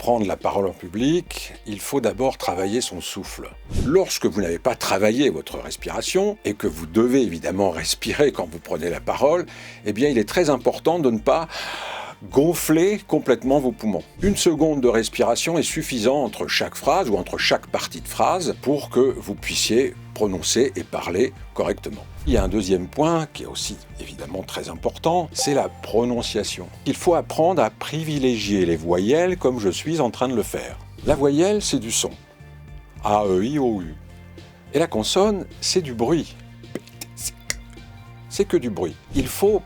prendre la parole en public, il faut d'abord travailler son souffle. Lorsque vous n'avez pas travaillé votre respiration, et que vous devez évidemment respirer quand vous prenez la parole, eh bien il est très important de ne pas gonfler complètement vos poumons. 1 seconde de respiration est suffisant entre chaque phrase ou entre chaque partie de phrase pour que vous puissiez prononcer et parler correctement. Il y a un deuxième point qui est aussi évidemment très important, c'est la prononciation. Il faut apprendre à privilégier les voyelles comme je suis en train de le faire. La voyelle, c'est du son. A, E, I, O, U. Et la consonne, c'est du bruit. C'est que du bruit. Il faut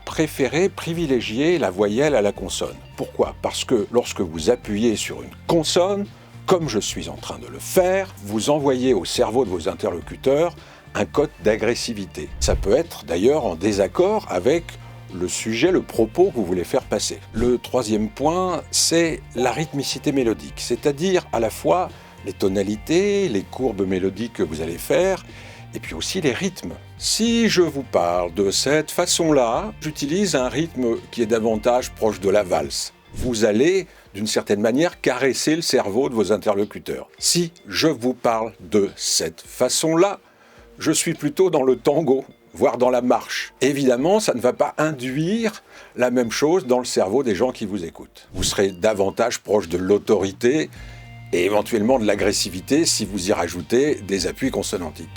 privilégier la voyelle à la consonne. Pourquoi ? Parce que lorsque vous appuyez sur une consonne, comme je suis en train de le faire, vous envoyez au cerveau de vos interlocuteurs un code d'agressivité. Ça peut être d'ailleurs en désaccord avec le sujet, le propos que vous voulez faire passer. Le troisième point, c'est la rythmicité mélodique, c'est-à-dire à la fois les tonalités, les courbes mélodiques que vous allez faire, et puis aussi les rythmes. Si je vous parle de cette façon-là, j'utilise un rythme qui est davantage proche de la valse. Vous allez, d'une certaine manière, caresser le cerveau de vos interlocuteurs. Si je vous parle de cette façon-là, je suis plutôt dans le tango, voire dans la marche. Évidemment, ça ne va pas induire la même chose dans le cerveau des gens qui vous écoutent. Vous serez davantage proche de l'autorité et éventuellement de l'agressivité si vous y rajoutez des appuis consonantiques.